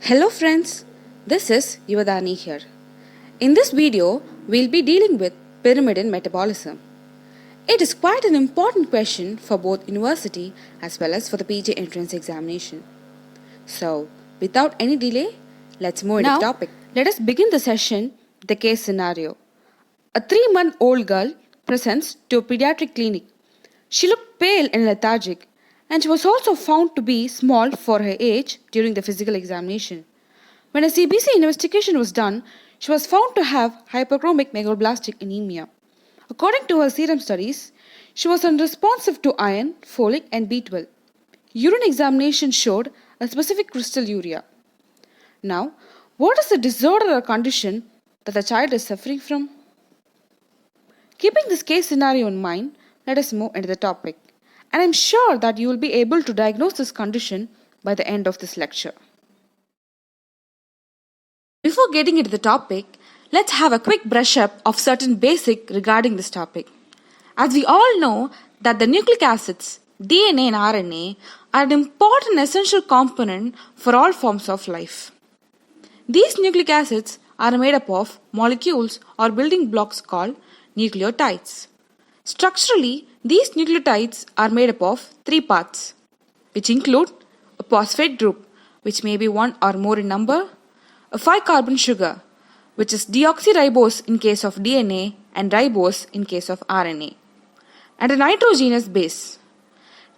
Hello friends, this is Yuvadani here. In this video, we'll be dealing with pyrimidine metabolism. It is quite an important question for both university as well as for the PG entrance examination. So, without any delay, let's move into the topic. Let us begin the session with the case scenario. A 3-month-old girl presents to a pediatric clinic. She looked pale and lethargic, and she was also found to be small for her age during the physical examination. When a CBC investigation was done, she was found to have hyperchromic megaloblastic anemia. According to her serum studies, she was unresponsive to iron, folic, and B12. Urine examination showed a specific crystal urea. Now, what is the disorder or condition that the child is suffering from? Keeping this case scenario in mind, let us move into the topic. And I'm sure that you will be able to diagnose this condition by the end of this lecture. Before getting into the topic, let's have a quick brush up of certain basic regarding this topic. As we all know that the nucleic acids, DNA and RNA, are an important essential component for all forms of life. These nucleic acids are made up of molecules or building blocks called nucleotides. Structurally, these nucleotides are made up of 3 parts, which include a phosphate group, which may be 1 or more in number, a 5-carbon sugar, which is deoxyribose in case of DNA and ribose in case of RNA, and a nitrogenous base.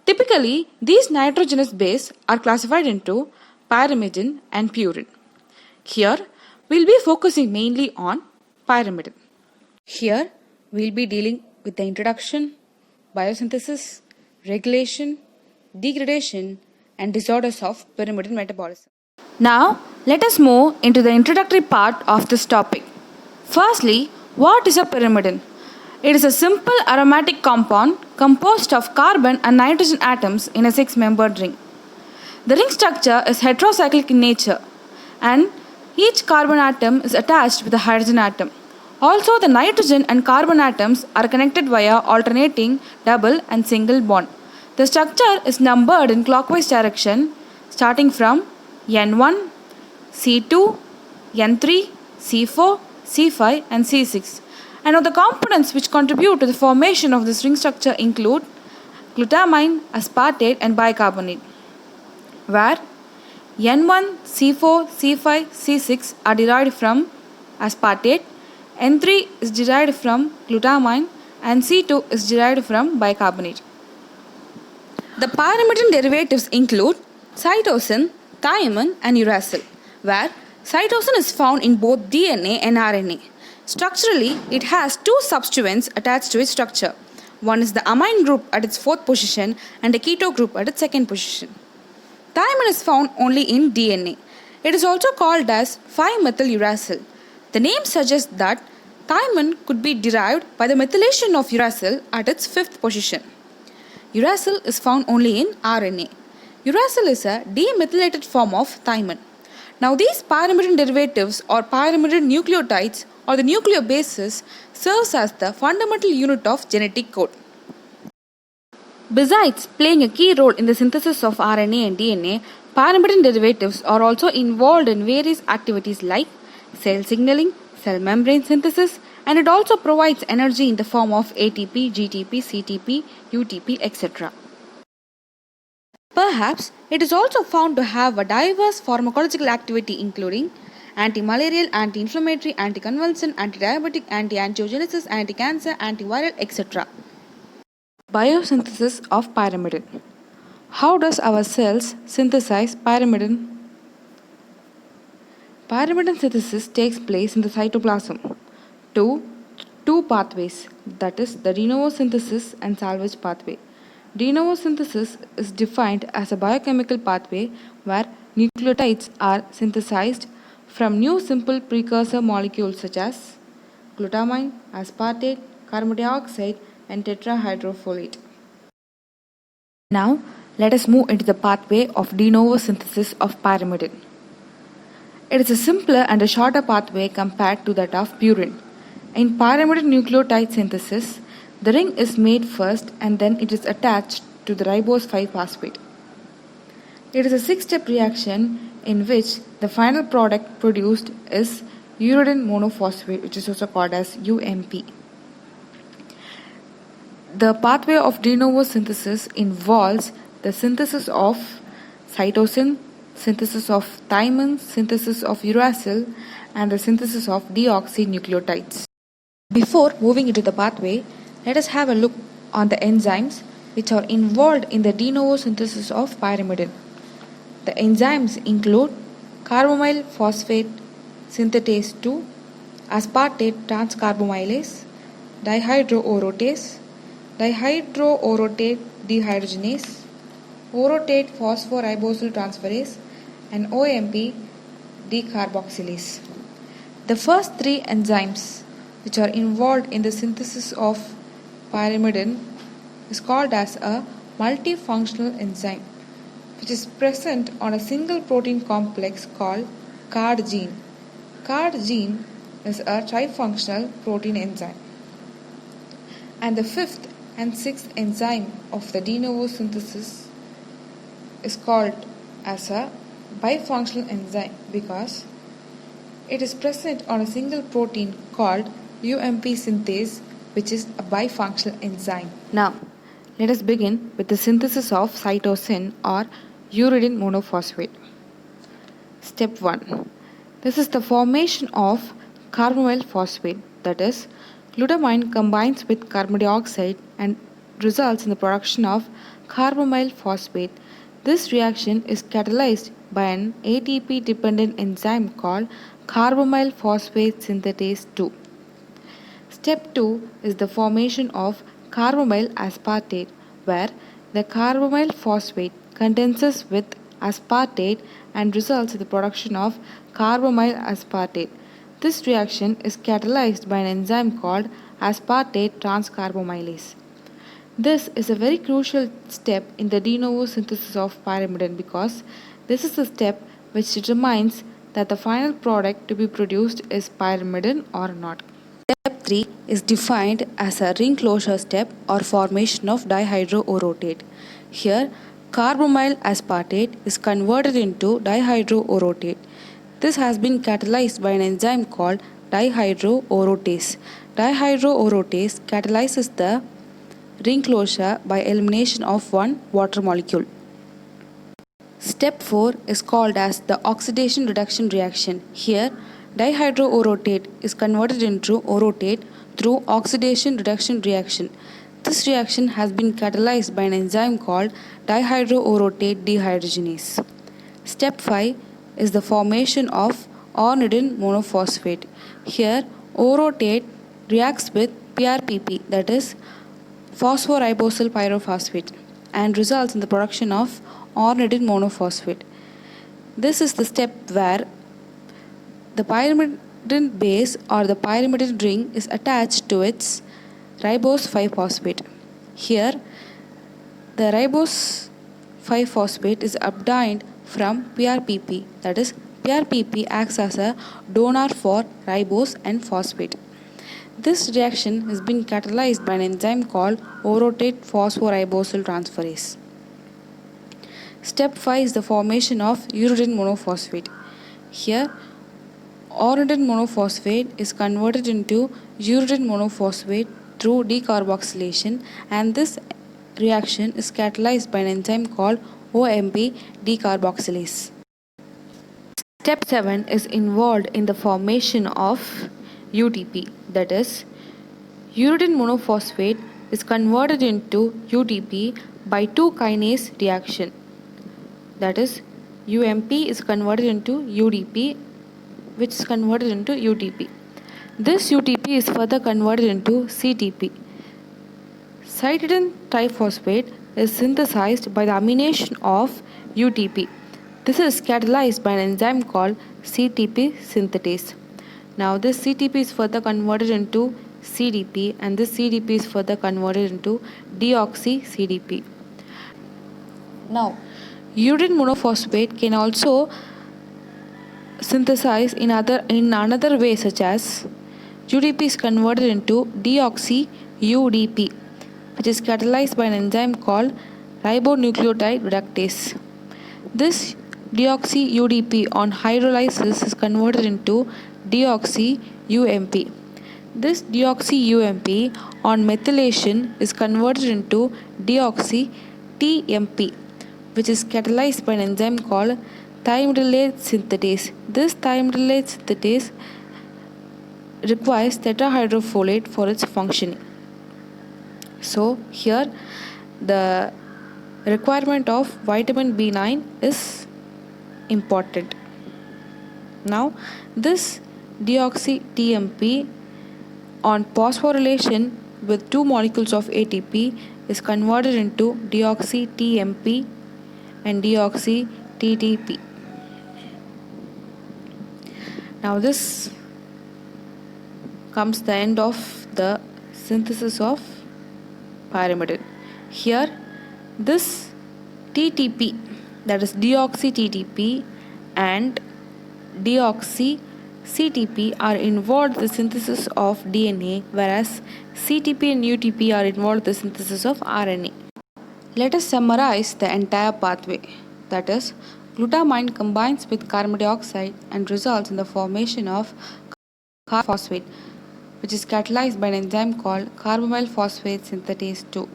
Typically, these nitrogenous bases are classified into pyrimidine and purine. Here, we'll be focusing mainly on pyrimidine. Here, we'll be dealing with the introduction, biosynthesis, regulation, degradation, and disorders of pyrimidine metabolism. Now, let us move into the introductory part of this topic. Firstly, what is a pyrimidine? It is a simple aromatic compound composed of carbon and nitrogen atoms in a 6-membered ring. The ring structure is heterocyclic in nature, and each carbon atom is attached with a hydrogen atom. Also, the nitrogen and carbon atoms are connected via alternating double and single bond. The structure is numbered in clockwise direction starting from N1, C2, N3, C4, C5 and C6. And of the components which contribute to the formation of this ring structure include glutamine, aspartate and bicarbonate, where N1, C4, C5, C6 are derived from aspartate, N3 is derived from glutamine and C2 is derived from bicarbonate. The pyrimidine derivatives include cytosine, thymine and uracil, where cytosine is found in both DNA and RNA. Structurally, it has 2 substituents attached to its structure. One is the amine group at its 4th position and a keto group at its 2nd position. Thymine is found only in DNA. It is also called as 5-methyl-uracil. The name suggests that thymine could be derived by the methylation of uracil at its 5th position. Uracil is found only in RNA. Uracil is a demethylated form of thymine. Now these pyrimidine derivatives or pyrimidine nucleotides or the nucleobases serves as the fundamental unit of genetic code. Besides playing a key role in the synthesis of RNA and DNA, pyrimidine derivatives are also involved in various activities like cell signaling, cell membrane synthesis, and it also provides energy in the form of ATP, GTP, CTP, UTP, etc. Perhaps it is also found to have a diverse pharmacological activity including anti-malarial, anti-inflammatory, anti-convulsant, anti-diabetic, anti-angiogenesis, anti-cancer, antiviral, etc. Biosynthesis of pyrimidine. How does our cells synthesize pyrimidine? Pyrimidine synthesis takes place in the cytoplasm. Two pathways, that is the de novo synthesis and salvage pathway. De novo synthesis is defined as a biochemical pathway where nucleotides are synthesized from new simple precursor molecules such as glutamine, aspartate, carbon dioxide and tetrahydrofolate. Now, let us move into the pathway of de novo synthesis of pyrimidine. It is a simpler and a shorter pathway compared to that of purine. In pyrimidine nucleotide synthesis, the ring is made first and then it is attached to the ribose 5-phosphate. It is a 6-step reaction in which the final product produced is uridine monophosphate, which is also called as UMP. The pathway of de novo synthesis involves the synthesis of cytosine, synthesis of thymine, synthesis of uracil, and the synthesis of deoxynucleotides. Before moving into the pathway, let us have a look on the enzymes which are involved in the de novo synthesis of pyrimidine. The enzymes include carbamyl phosphate synthetase 2, aspartate transcarbamylase, dihydroorotase, dihydroorotate dehydrogenase, orotate phosphoribosyl transferase, and OMP decarboxylase. The first three enzymes which are involved in the synthesis of pyrimidine is called as a multifunctional enzyme, which is present on a single protein complex called CARD gene. CARD gene is a trifunctional protein enzyme. And the fifth and sixth enzyme of the de novo synthesis is called as a bifunctional enzyme because it is present on a single protein called UMP synthase, which is a bifunctional enzyme. Now, let us begin with the synthesis of cytosine or uridine monophosphate. Step 1. This is the formation of carbamyl phosphate, that is, glutamine combines with carbon dioxide and results in the production of carbamyl phosphate. This reaction is catalyzed by an ATP dependent enzyme called carbamyl phosphate synthetase 2. Step 2 is the formation of carbamyl aspartate, where the carbamyl phosphate condenses with aspartate and results in the production of carbamyl aspartate. This reaction is catalyzed by an enzyme called aspartate transcarbamylase. This is a very crucial step in the de novo synthesis of pyrimidine because this is the step which determines that the final product to be produced is pyrimidine or not. Step 3 is defined as a ring closure step or formation of dihydroorotate. Here, carbamyl aspartate is converted into dihydroorotate. This has been catalyzed by an enzyme called dihydroorotase. Dihydroorotase catalyzes the ring closure by elimination of one water molecule. Step 4 is called as the oxidation reduction reaction. Here, dihydroorotate is converted into orotate through oxidation reduction reaction. This reaction has been catalyzed by an enzyme called dihydroorotate dehydrogenase. Step 5 is the formation of ornidine monophosphate. Here, orotate reacts with PRPP, that is phosphoribosyl pyrophosphate, and results in the production of ornidine monophosphate. This is the step where the pyrimidine base or the pyrimidine ring is attached to its ribose 5-phosphate. Here, the ribose 5-phosphate is obtained from PRPP, that is, PRPP acts as a donor for ribose and phosphate. This reaction has been catalyzed by an enzyme called orotate phosphoribosyl transferase. Step 5 is the formation of uridine monophosphate. Here, ornidine monophosphate is converted into uridine monophosphate through decarboxylation, and this reaction is catalyzed by an enzyme called OMP decarboxylase. Step 7 is involved in the formation of UTP, that is, uridine monophosphate is converted into UTP by 2 kinase reaction. That is, UMP is converted into UDP, which is converted into UTP. This UTP is further converted into CTP. Cytidine triphosphate is synthesized by the amination of UTP. This is catalyzed by an enzyme called CTP synthetase. Now this CTP is further converted into CDP, and this CDP is further converted into deoxy-CDP. Now, uridine monophosphate can also synthesize in another way, such as UDP is converted into deoxy-UDP, which is catalyzed by an enzyme called ribonucleotide reductase. This deoxy-UDP on hydrolysis is converted into deoxy-UMP. This deoxy-UMP on methylation is converted into deoxy-TMP, which is catalyzed by an enzyme called thiamidylate synthetase. This thiamidylate synthetase requires tetrahydrofolate for its functioning. So here the requirement of vitamin B9 is important. Now this deoxy-TMP on phosphorylation with two molecules of ATP is converted into deoxy-TMP and deoxy-TTP. Now this comes the end of the synthesis of pyrimidine. Here this TTP, that is deoxy-TTP and deoxy-CTP are involved in the synthesis of DNA, whereas CTP and UTP are involved in the synthesis of RNA. Let us summarize the entire pathway. That is, glutamine combines with carbon dioxide and results in the formation of carbon phosphate, which is catalyzed by an enzyme called carbamyl phosphate synthetase 2.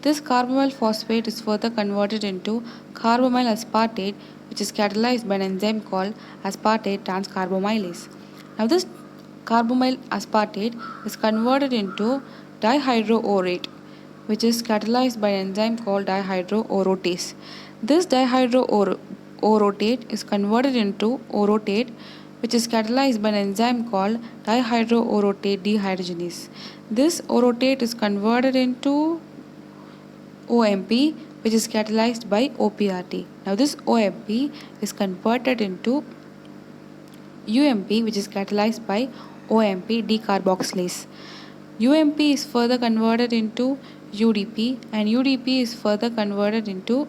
This carbamyl phosphate is further converted into carbamyl aspartate, which is catalyzed by an enzyme called aspartate transcarbamylase. Now this carbamyl aspartate is converted into dihydroorate, which is catalyzed by an enzyme called dihydroorotase. This dihydroorotate is converted into orotate, which is catalyzed by an enzyme called dihydroorotate dehydrogenase. This orotate is converted into OMP, which is catalyzed by OPRT. Now this OMP is converted into UMP, which is catalyzed by OMP decarboxylase. UMP is further converted into UDP and UDP is further converted into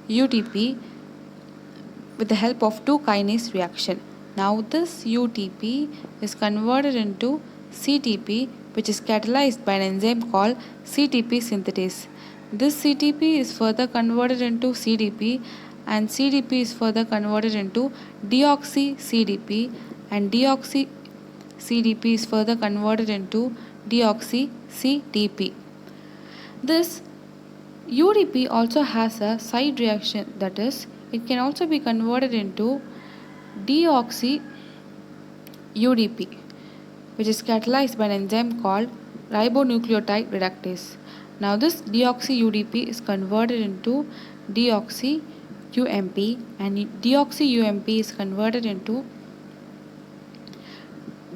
UTP with the help of two kinase reaction. Now this UTP is converted into CTP, which is catalyzed by an enzyme called CTP synthetase. This CTP is further converted into CDP and CDP is further converted into deoxy-CDP and deoxy-CDP is further converted into deoxy-CTP. This UDP also has a side reaction, that is, it can also be converted into deoxy-UDP, which is catalyzed by an enzyme called ribonucleotide reductase. Now this deoxy-UDP is converted into deoxy-UMP and deoxy-UMP is converted into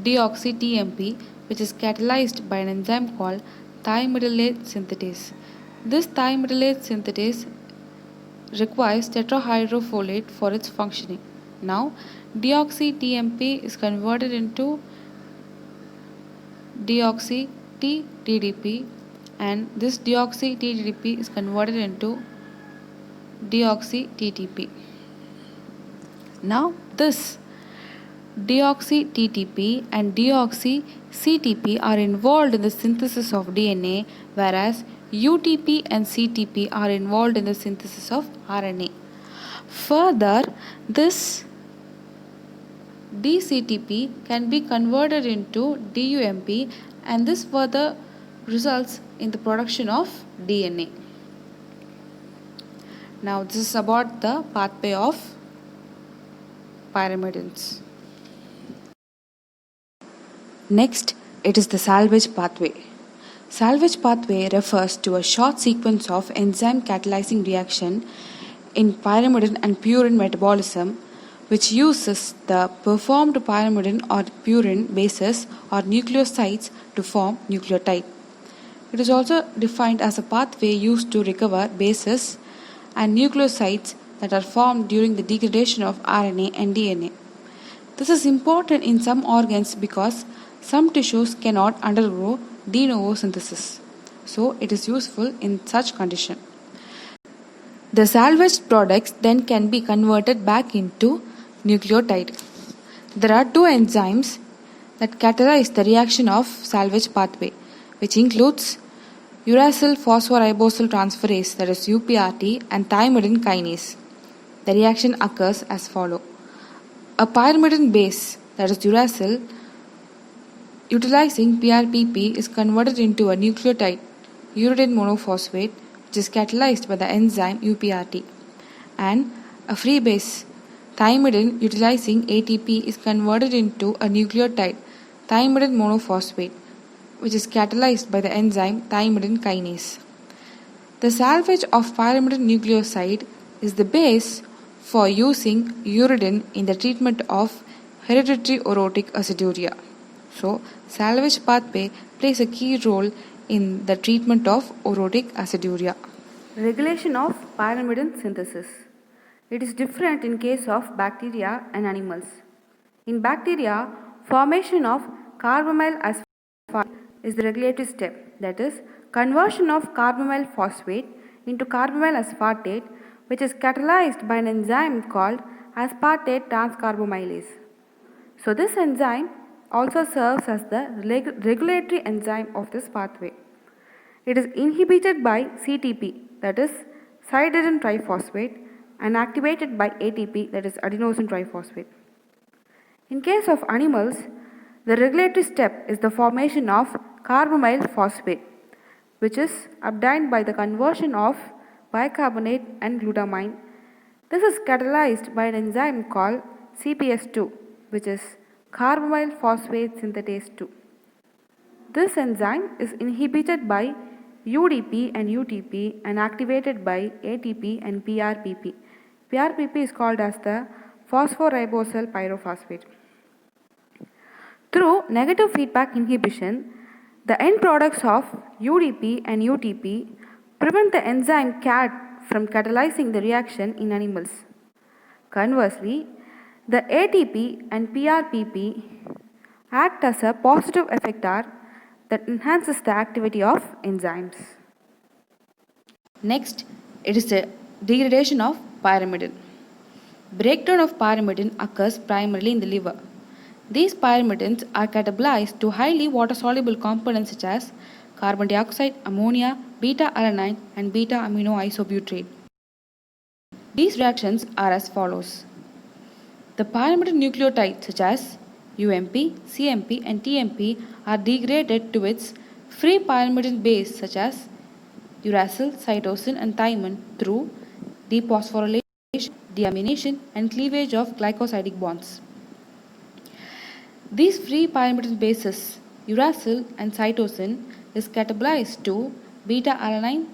deoxy-TMP, which is catalyzed by an enzyme called thiamidylate synthetase. This thiamidylate synthetase requires tetrahydrofolate for its functioning. Now deoxy-TMP is converted into deoxy-TTP and this deoxy-TTP is converted into deoxy-TTP. Now this deoxy-TTP and deoxy-CTP are involved in the synthesis of DNA, whereas UTP and CTP are involved in the synthesis of RNA. Further, this DCTP can be converted into DUMP and this further results in the production of DNA. Now this is about the pathway of pyrimidines. Next, it is the salvage pathway. Salvage pathway refers to a short sequence of enzyme catalyzing reaction in pyrimidine and purine metabolism, which uses the performed pyrimidine or purine bases or nucleosides to form nucleotide. It is also defined as a pathway used to recover bases and nucleosides that are formed during the degradation of RNA and DNA. This is important in some organs because some tissues cannot undergo de novo synthesis, so it is useful in such condition. The salvaged products then can be converted back into nucleotide. There are two enzymes that catalyze the reaction of salvage pathway, which includes uracil phosphoribosyltransferase, that is UPRT, and thymidine kinase. The reaction occurs as follows. A pyrimidine base, that is uracil, utilizing PRPP is converted into a nucleotide, uridine monophosphate, which is catalyzed by the enzyme UPRT. And a free base, thymidine, utilizing ATP is converted into a nucleotide, thymidine monophosphate, which is catalyzed by the enzyme thymidine kinase. The salvage of pyrimidine nucleoside is the base for using uridine in the treatment of hereditary orotic aciduria. So, salvage pathway plays a key role in the treatment of orotic aciduria. Regulation of pyrimidine synthesis. It is different in case of bacteria and animals. In bacteria, formation of carbamyl aspartate is the regulatory step, that is, conversion of carbamyl phosphate into carbamyl aspartate, which is catalyzed by an enzyme called aspartate transcarbamylase. So, this enzyme also serves as the regulatory enzyme of this pathway. It is inhibited by CTP, that is cytidine triphosphate, and activated by ATP, that is adenosine triphosphate. In case of animals, the regulatory step is the formation of carbamyl phosphate, which is obtained by the conversion of bicarbonate and glutamine. This is catalyzed by an enzyme called CPS2, which is carbamyl phosphate synthetase 2. This enzyme is inhibited by UDP and UTP and activated by ATP and PRPP. PRPP is called as the phosphoribosyl pyrophosphate. Through negative feedback inhibition, the end products of UDP and UTP prevent the enzyme CAD from catalyzing the reaction in animals. Conversely, the ATP and PRPP act as a positive effector that enhances the activity of enzymes. Next, it is the degradation of pyrimidine. Breakdown of pyrimidine occurs primarily in the liver. These pyrimidines are catabolized to highly water-soluble components such as carbon dioxide, ammonia, beta-alanine, and beta-amino isobutyrate. These reactions are as follows. The pyrimidine nucleotides such as UMP, CMP, and TMP are degraded to its free pyrimidine base such as uracil, cytosine, and thymine through dephosphorylation, deamination, and cleavage of glycosidic bonds. These free pyrimidine bases, uracil and cytosine, is catabolized to beta-alanine,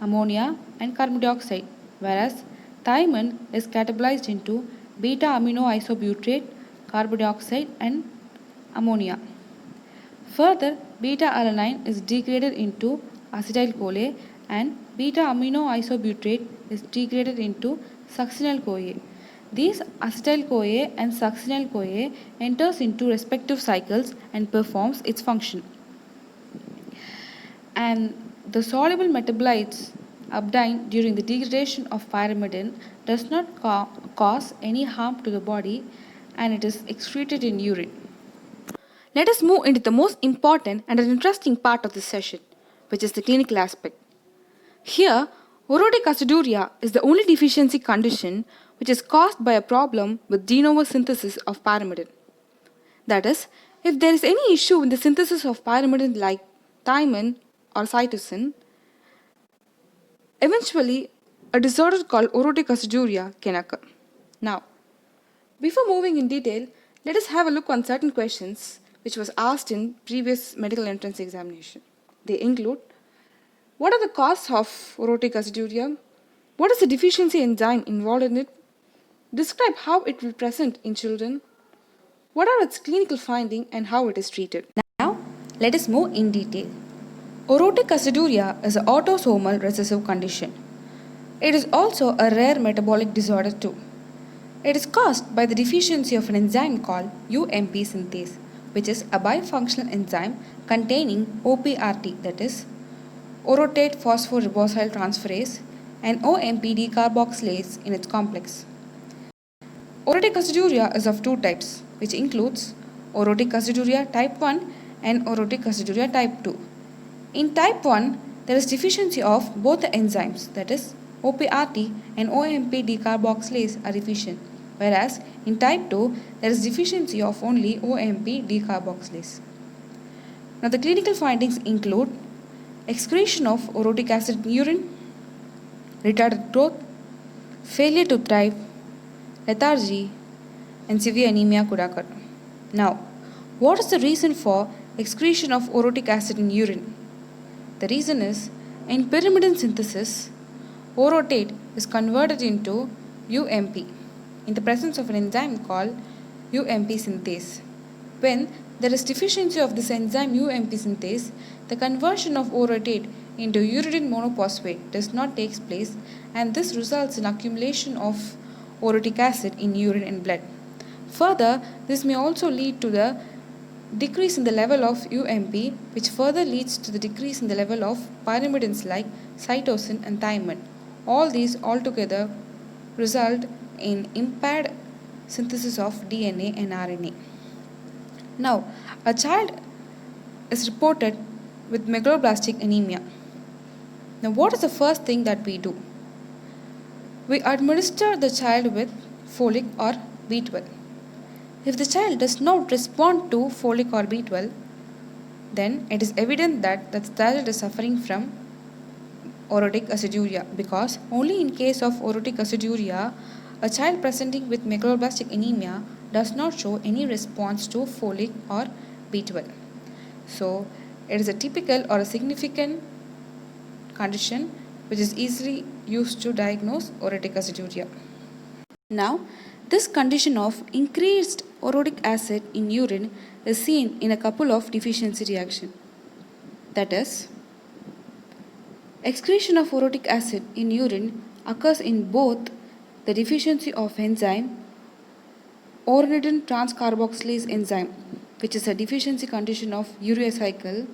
ammonia, and carbon dioxide, whereas thymine is catabolized into beta-amino isobutyrate, carbon dioxide, and ammonia. Further, beta-alanine is degraded into acetyl-CoA and beta-amino isobutyrate is degraded into succinyl-CoA. These acetyl-CoA and succinyl-CoA enters into respective cycles and performs its function. And the soluble metabolites obtained during the degradation of pyrimidine does not cause any harm to the body and it is excreted in urine. Let us move into the most important and an interesting part of this session, which is the clinical aspect. Here, orotic aciduria is the only deficiency condition which is caused by a problem with de novo synthesis of pyrimidine. That is, if there is any issue in the synthesis of pyrimidine like thymine or cytosine, eventually a disorder called orotic aciduria can occur. Now, before moving in detail, let us have a look on certain questions which was asked in previous medical entrance examination. They include, what are the causes of orotic aciduria? What is the deficiency enzyme involved in it? Describe how it will present in children. What are its clinical findings and how it is treated? Now, let us move in detail. Orotic aciduria is an autosomal recessive condition. It is also a rare metabolic disorder too. It is caused by the deficiency of an enzyme called UMP synthase, which is a bifunctional enzyme containing OPRT, that is, orotate phosphoribosyl transferase, and OMP decarboxylase in its complex. Orotic aciduria is of two types, which includes orotic aciduria type 1 and orotic aciduria type 2. In type 1, there is deficiency of both the enzymes, that is, OPRT and OMP decarboxylase are deficient, whereas in type 2 there is deficiency of only OMP decarboxylase. Now the clinical findings include excretion of orotic acid in urine, retarded growth, failure to thrive, lethargy, and severe anemia could occur. Now, what is the reason for excretion of orotic acid in urine? The reason is in pyrimidine synthesis, orotate is converted into UMP in the presence of an enzyme called UMP synthase. When there is deficiency of this enzyme UMP synthase, the conversion of orotate into uridine monophosphate does not take place, and this results in accumulation of orotic acid in urine and blood. Further, this may also lead to the decrease in the level of UMP, which further leads to the decrease in the level of pyrimidines like cytosine and thymine. All these altogether result in impaired synthesis of DNA and RNA. Now, a child is reported with megaloblastic anemia. Now, what is the first thing that we do? We administer the child with folic or B12. If the child does not respond to folic or B12, then it is evident that the child is suffering from orotic aciduria, because only in case of orotic aciduria, a child presenting with megaloblastic anemia does not show any response to folic or B12. So, it is a typical or a significant condition which is easily used to diagnose orotic aciduria. Now, this condition of increased orotic acid in urine is seen in a couple of deficiency reactions. That is, excretion of orotic acid in urine occurs in both the deficiency of enzyme ornithine transcarboxylase enzyme, which is a deficiency condition of urea cycle,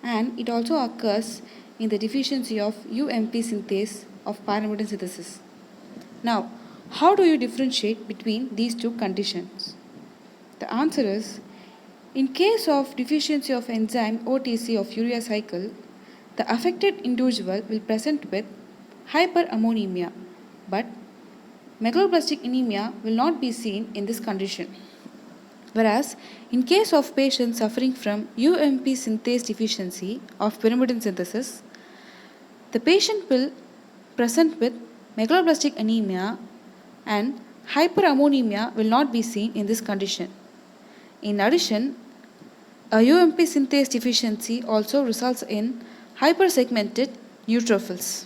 and it also occurs in the deficiency of UMP synthase of pyrimidine synthesis. Now, how do you differentiate between these two conditions? The answer is, in case of deficiency of enzyme OTC of urea cycle, the affected individual will present with hyperammonemia, but megaloblastic anemia will not be seen in this condition. Whereas, in case of patients suffering from UMP synthase deficiency of pyrimidine synthesis, the patient will present with megaloblastic anemia and hyperammonemia will not be seen in this condition. In addition, a UMP synthase deficiency also results in hypersegmented neutrophils.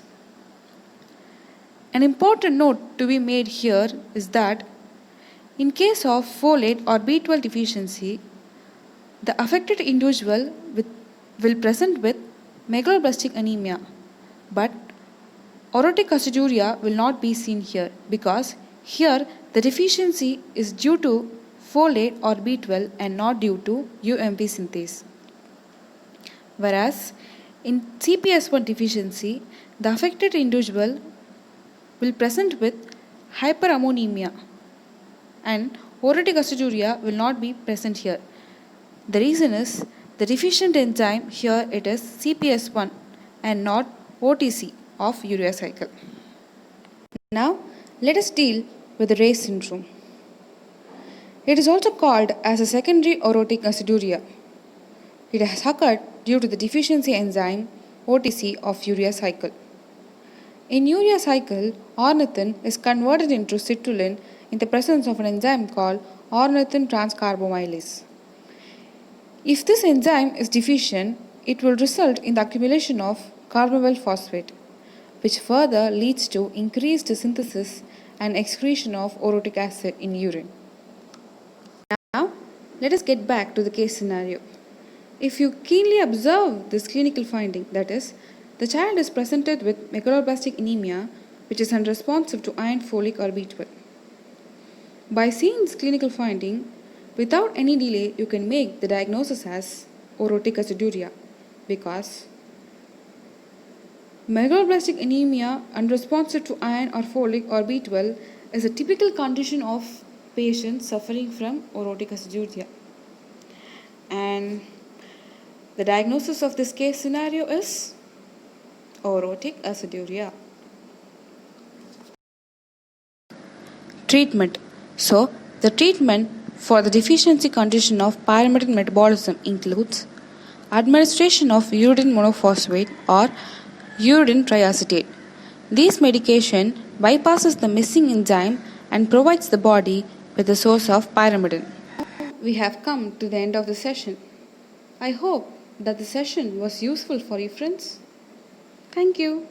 An important note to be made here is that in case of folate or B12 deficiency, the affected individual will present with megaloblastic anemia, but orotic aciduria will not be seen here, because here the deficiency is due to folate or B12 and not due to UMP synthase. Whereas in CPS1 deficiency, the affected individual will present with hyperammonemia and orotic aciduria will not be present here. The reason is the deficient enzyme here it is CPS1 and not OTC of urea cycle. Now let us deal with the Ray's syndrome. It is also called as a secondary orotic aciduria. It has occurred due to the deficiency enzyme OTC of urea cycle. In urea cycle, ornithine is converted into citrulline in the presence of an enzyme called ornithine transcarbamylase. If this enzyme is deficient, it will result in the accumulation of carbamyl phosphate, which further leads to increased synthesis and excretion of orotic acid in urine. Now, let us get back to the case scenario. If you keenly observe this clinical finding, that is, the child is presented with megaloblastic anemia which is unresponsive to iron, folic or B12. By seeing this clinical finding, without any delay you can make the diagnosis as orotic aciduria, because megaloblastic anemia unresponsive to iron or folic or B12 is a typical condition of patients suffering from orotic aciduria. And the diagnosis of this case scenario is orotic aciduria. Treatment. So, the treatment for the deficiency condition of pyrimidine metabolism includes administration of uridine monophosphate or uridine triacetate. This medication bypasses the missing enzyme and provides the body with a source of pyrimidine. We have come to the end of the session. I hope that the session was useful for you friends. Thank you.